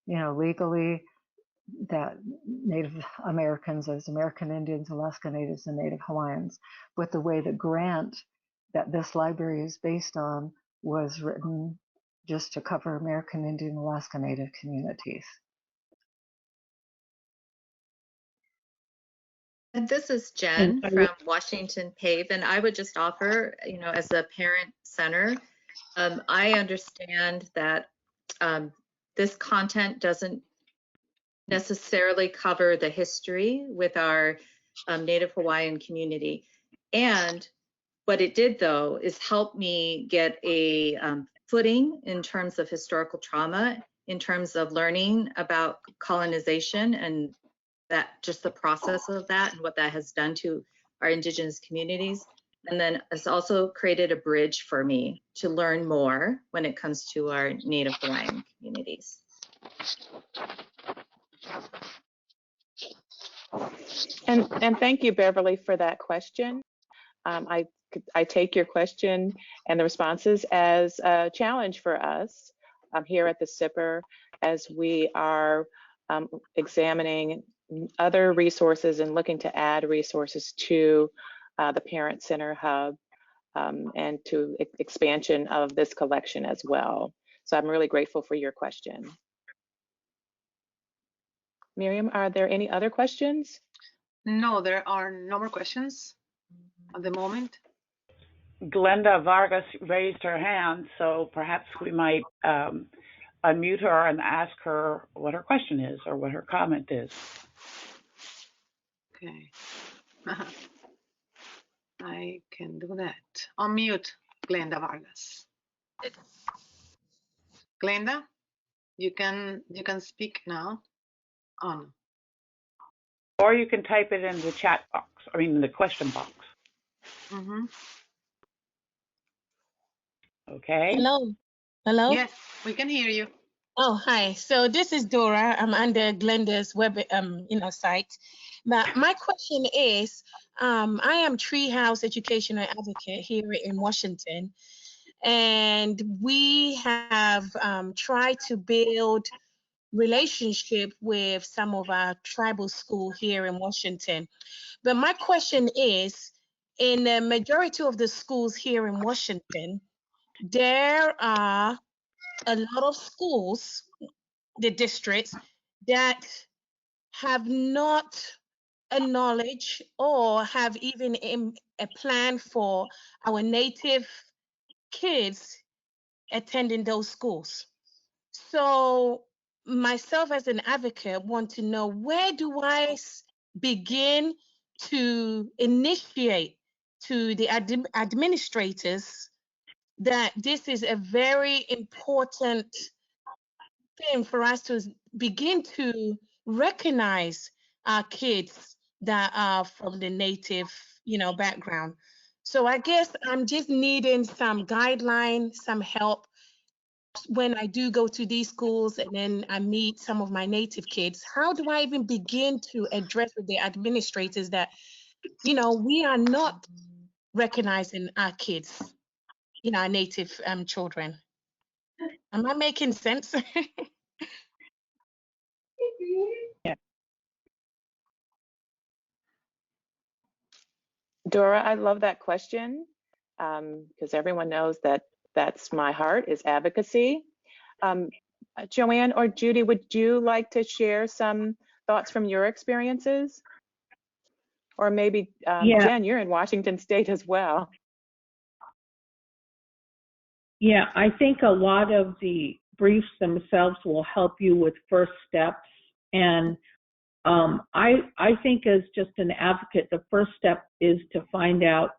[SPEAKER 8] You know, legally, that Native Americans as American Indians, Alaska Natives, and Native Hawaiians. But the way the grant that this library is based on was written just to cover American Indian, Alaska Native communities.
[SPEAKER 6] And this is Jen from Washington PAVE, and I would just offer, you know, as a parent center, I understand that this content doesn't necessarily cover the history with our Native Hawaiian community. And what it did, though, is help me get a footing in terms of historical trauma, in terms of learning about colonization and that just the process of that and what that has done to our Indigenous communities. And then it's also created a bridge for me to learn more when it comes to our Native Hawaiian communities.
[SPEAKER 2] And thank you, Beverly, for that question. I take your question and the responses as a challenge for us here at the CPIR as we are examining other resources and looking to add resources to the Parent Center Hub and to expansion of this collection as well. So I'm really grateful for your question. Miriam, are there any other questions?
[SPEAKER 1] No, there are no more questions at the moment.
[SPEAKER 4] Glenda Vargas raised her hand, so perhaps we might unmute her and ask her what her question is or what her comment is.
[SPEAKER 1] Okay. I can do that. Unmute Glenda Vargas. Glenda, you can speak now. On.
[SPEAKER 4] Or you can type it in the chat box, I mean, in the question box.
[SPEAKER 1] Mm-hmm.
[SPEAKER 4] Okay.
[SPEAKER 11] Hello. Hello.
[SPEAKER 1] Yes, we can hear you.
[SPEAKER 11] Oh, hi. So this is Dora. I'm under Glenda's web, site. But my question is, I am Treehouse Educational Advocate here in Washington, and we have tried to build relationship with some of our tribal school here in Washington. But my question is, in the majority of the schools here in Washington, there are a lot of schools, the districts, that have not acknowledged or have even a plan for our Native kids attending those schools. So myself as an advocate want to know, where do I begin to initiate to the administrators that this is a very important thing for us to begin to recognize our kids that are from the Native, background. So I guess I'm just needing some guidelines, some help when I do go to these schools and then I meet some of my Native kids. How do I even begin to address with the administrators that, we are not recognizing our kids, our Native children? Am I making sense?
[SPEAKER 4] Yeah.
[SPEAKER 2] Dora, I love that question because everyone knows that that's my heart is advocacy. Joanne or Judy, would you like to share some thoughts from your experiences? Or maybe
[SPEAKER 5] Yeah.
[SPEAKER 2] Jen, you're in Washington State as well.
[SPEAKER 5] Yeah, I think a lot of the briefs themselves will help you with first steps. And I think as just an advocate, the first step is to find out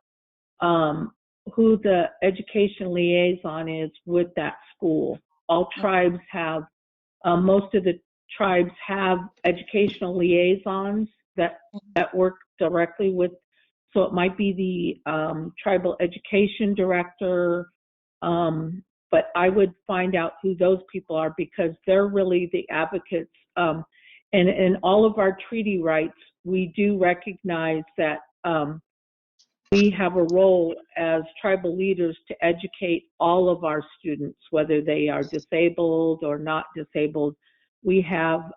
[SPEAKER 5] who the education liaison is with that school. All tribes have, most of the tribes have educational liaisons that work directly with, so it might be the tribal education director, but I would find out who those people are because they're really the advocates. And in all of our treaty rights, we do recognize that we have a role as tribal leaders to educate all of our students, whether they are disabled or not disabled. We have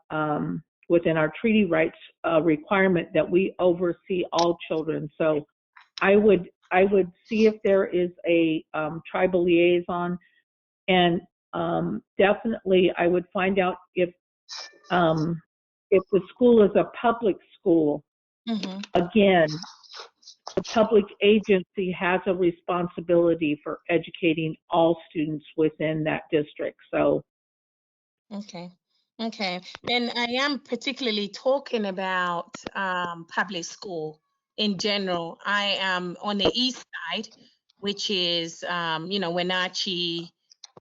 [SPEAKER 5] within our treaty rights a requirement that we oversee all children. So I would see if there is a tribal liaison, and definitely I would find out if the school is a public school. Again, the public agency has a responsibility for educating all students within that district. So,
[SPEAKER 11] Okay. And I am particularly talking about public school in general. I am on the east side, which is, Wenatchee,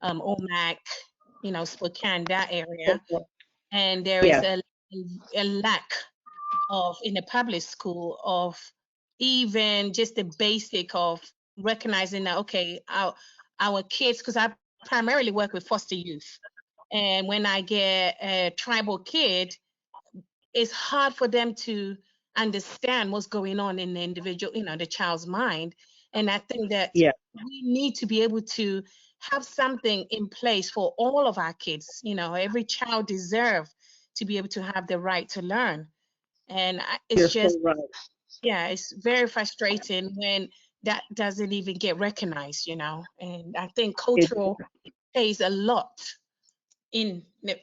[SPEAKER 11] Omak, Spokane, that area. And there is a lack of, in the public school, of even just the basic of recognizing that, okay, our kids, because I primarily work with foster youth. And when I get a tribal kid, it's hard for them to understand what's going on in the individual, the child's mind. And I think that we need to be able to have something in place for all of our kids. Every child deserves to be able to have the right to learn. And it's just, it's very frustrating when that doesn't even get recognized, and I think cultural plays a lot in,
[SPEAKER 5] I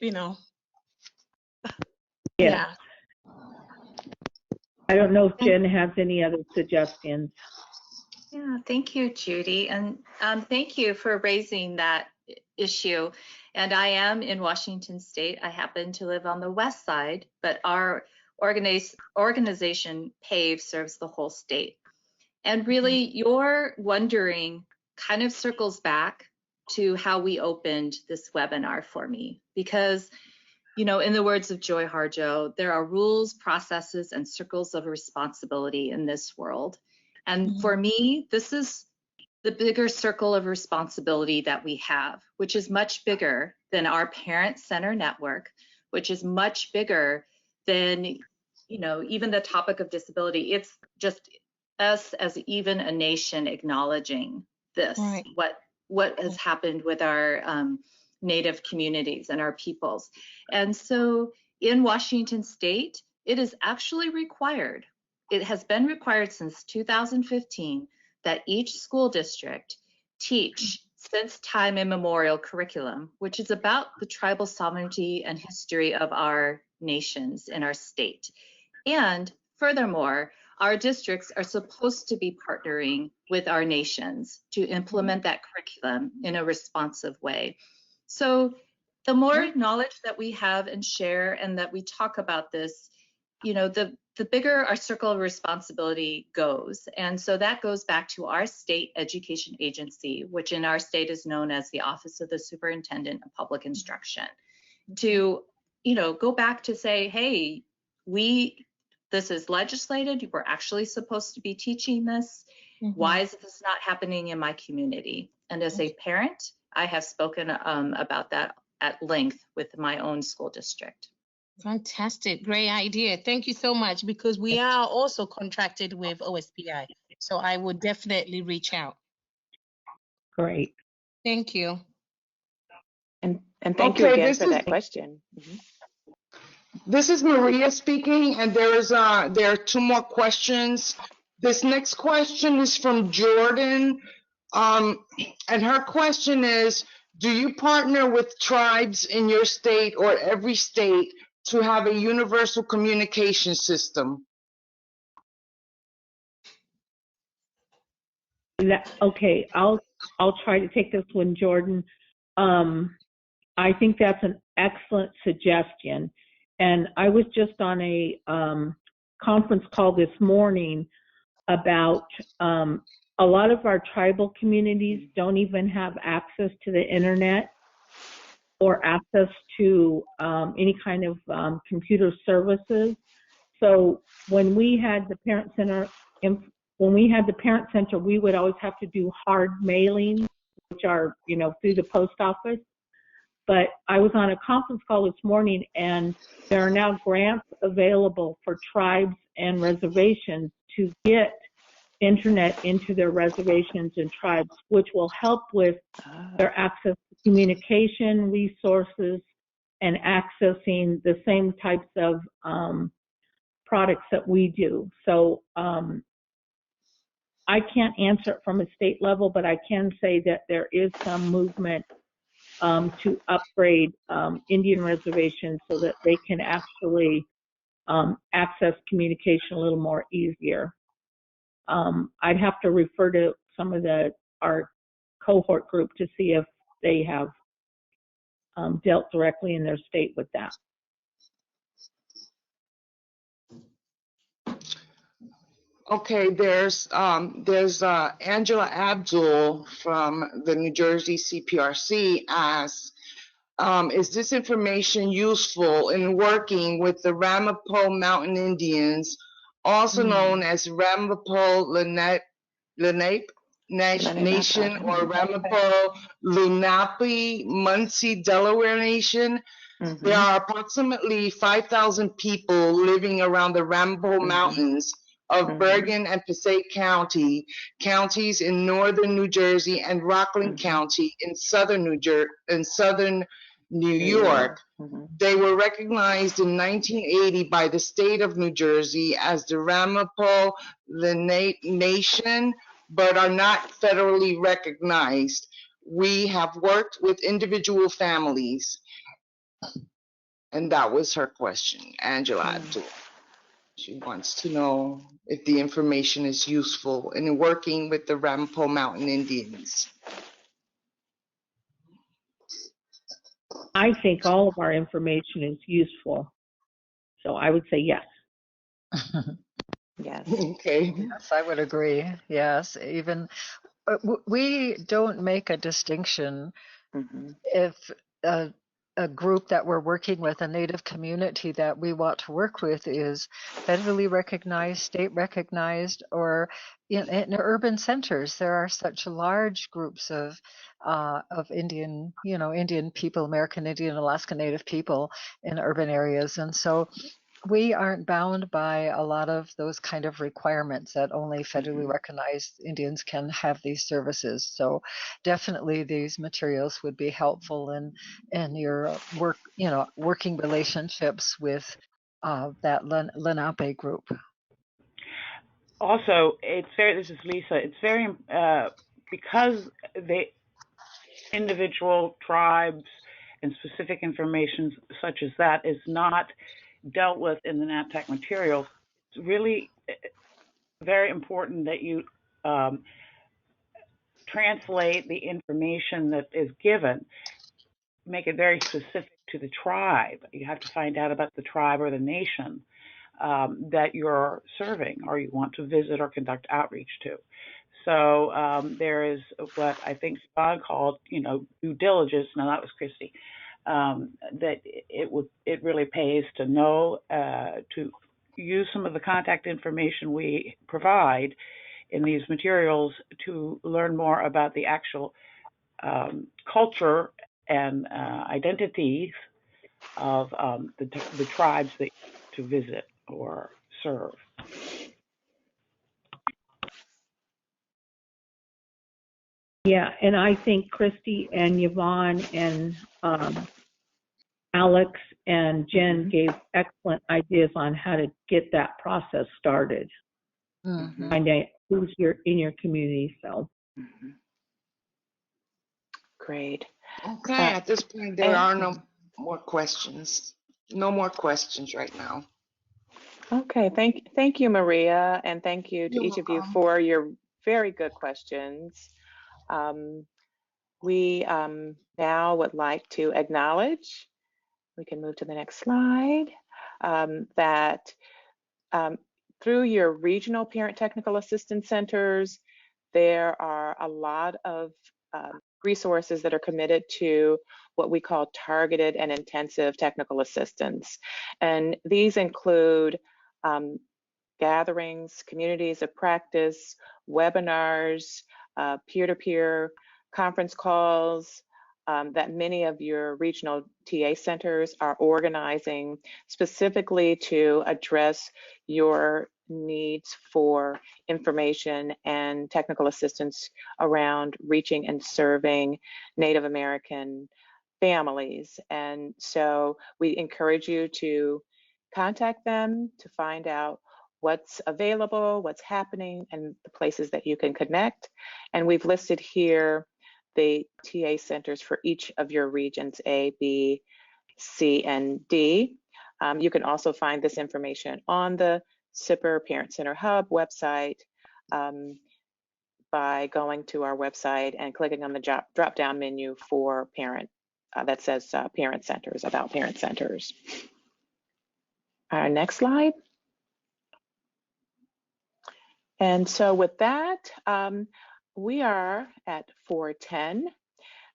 [SPEAKER 5] don't know if Jen has any other suggestions.
[SPEAKER 6] Yeah, thank you, Judy. And thank you for raising that issue. And I am in Washington State. I happen to live on the west side, but our organization, PAVE, serves the whole state. And really, your wondering kind of circles back to how we opened this webinar for me. Because, in the words of Joy Harjo, there are rules, processes, and circles of responsibility in this world. And for me, this is the bigger circle of responsibility that we have, which is much bigger than our parent center network, which is much bigger than, even the topic of disability. It's just us as even a nation acknowledging this, what has happened with our Native communities and our peoples. And so in Washington State, it is actually required. It has been required since 2015 that each school district teach since time immemorial curriculum, which is about the tribal sovereignty and history of our nations in our state. And furthermore, our districts are supposed to be partnering with our nations to implement that curriculum in a responsive way. So the more knowledge that we have and share and that we talk about this, the bigger our circle of responsibility goes. And so that goes back to our state education agency, which in our state is known as the Office of the Superintendent of Public Instruction, to, go back to say, hey, this is legislated, we're actually supposed to be teaching this. Why is this not happening in my community? And as a parent, I have spoken about that at length with my own school district.
[SPEAKER 11] Fantastic, great idea. Thank you so much, because we are also contracted with OSPI. So I would definitely reach out.
[SPEAKER 5] Great.
[SPEAKER 11] Thank you.
[SPEAKER 2] And thank you again for that question.
[SPEAKER 12] This is Maria speaking, and there are two more questions. This next question is from Jordan, and her question is, do you partner with tribes in your state or every state to have a universal communication system?
[SPEAKER 5] Okay, I'll try to take this one, Jordan. I think that's an excellent suggestion. And I was just on a conference call this morning about a lot of our tribal communities don't even have access to the internet or access to any kind of computer services. So when we had the parent center, we would always have to do hard mailings, which are, through the post office. But I was on a conference call this morning, and there are now grants available for tribes and reservations to get internet into their reservations and tribes, which will help with their access to communication resources and accessing the same types of products that we do. So I can't answer it from a state level, but I can say that there is some movement to upgrade Indian reservations so that they can actually access communication a little more easier. I'd have to refer to some of our cohort group to see if they have dealt directly in their state with that.
[SPEAKER 12] Okay, there's Angela Abdul from the New Jersey CPRC asks, is this information useful in working with the Ramapo Mountain Indians, also known as Ramapo Lenape Nation or Ramapo Lenape Muncie Delaware Nation? There are approximately 5,000 people living around the Ramapo Mountains of Bergen and Passaic counties in northern New Jersey, and Rockland County in southern New York. They were recognized in 1980 by the state of New Jersey as the Ramapo Lenape Nation, but are not federally recognized. We have worked with individual families. And that was her question, Angela Abdul. She wants to know if the information is useful in working with the Ramapo Mountain Indians.
[SPEAKER 5] I think all of our information is useful. So I would say yes.
[SPEAKER 2] Yes.
[SPEAKER 12] Okay.
[SPEAKER 8] Yes, I would agree. Yes, even we don't make a distinction if a group that we're working with, a Native community that we want to work with, is federally recognized, state recognized, or in urban centers. There are such large groups of Indian, Indian people, American Indian, Alaska Native people in urban areas, and so we aren't bound by a lot of those kind of requirements that only federally recognized Indians can have these services. So definitely these materials would be helpful in your work, working relationships with that Lenape group.
[SPEAKER 4] Also, this is Lisa, it's very, because the individual tribes and specific information such as that is not dealt with in the NAPTAC materials, it's really very important that you translate the information that is given, make it very specific to the tribe. You have to find out about the tribe or the nation that you're serving or you want to visit or conduct outreach to. So there is what I think Bob called, due diligence. Now that was Kristy. That it really pays to know, to use some of the contact information we provide in these materials to learn more about the actual culture and identities of the tribes that to visit or serve.
[SPEAKER 5] Yeah, and I think Kristy and Yvonne and Alex and Jen gave excellent ideas on how to get that process started. Find out who's in your community. So.
[SPEAKER 2] Great.
[SPEAKER 12] Okay, at this point, there are no more questions. No more questions right now.
[SPEAKER 2] Okay, thank you, Maria, and thank you to
[SPEAKER 12] You're
[SPEAKER 2] each of you
[SPEAKER 12] welcome.
[SPEAKER 2] for your very good questions. We now would like to acknowledge, we can move to the next slide, that through your regional parent technical assistance centers, there are a lot of resources that are committed to what we call targeted and intensive technical assistance. And these include gatherings, communities of practice, webinars, peer-to-peer conference calls that many of your regional TA centers are organizing specifically to address your needs for information and technical assistance around reaching and serving Native American families. And so we encourage you to contact them to find out what's available, what's happening, and the places that you can connect. And we've listed here the TA centers for each of your regions, A, B, C, and D. You can also find this information on the CPIR Parent Center Hub website by going to our website and clicking on the drop-down menu for parent that says parent centers, about parent centers. Our next slide. And so with that, we are at 4:10,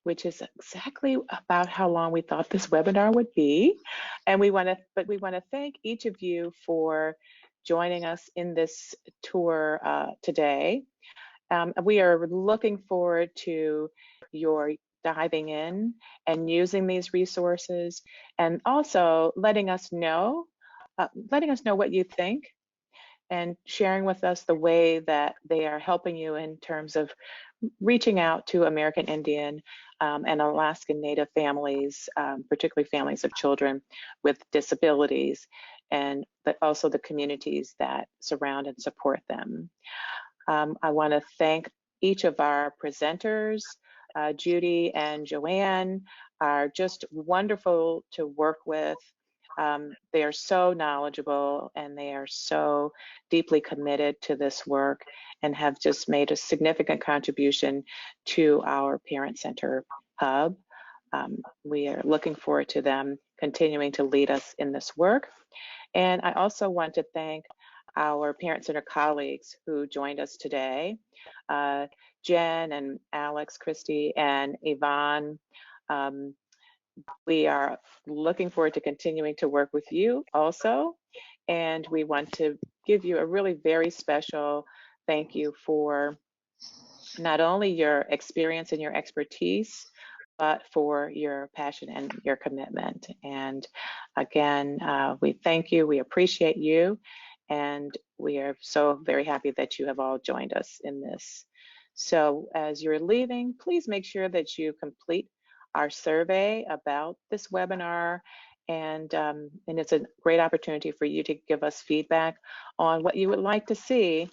[SPEAKER 2] which is exactly about how long we thought this webinar would be. And we want to thank each of you for joining us in this tour today. We are looking forward to your diving in and using these resources, and also letting us know what you think, and sharing with us the way that they are helping you in terms of reaching out to American Indian and Alaskan Native families, particularly families of children with disabilities, and also the communities that surround and support them. I want to thank each of our presenters. Judy and Joanne are just wonderful to work with. They are so knowledgeable, and they are so deeply committed to this work, and have just made a significant contribution to our Parent Center Hub. We are looking forward to them continuing to lead us in this work. And I also want to thank our Parent Center colleagues who joined us today, Jen and Alex, Kristy, and Yvonne. We are looking forward to continuing to work with you also. And we want to give you a really very special thank you for not only your experience and your expertise, but for your passion and your commitment. And again, we thank you, we appreciate you, and we are so very happy that you have all joined us in this. So as you're leaving, please make sure that you complete our survey about this webinar, and it's a great opportunity for you to give us feedback on what you would like to see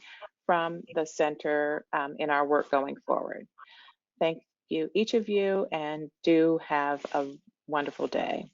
[SPEAKER 2] from the center in our work going forward. Thank you, each of you, and do have a wonderful day.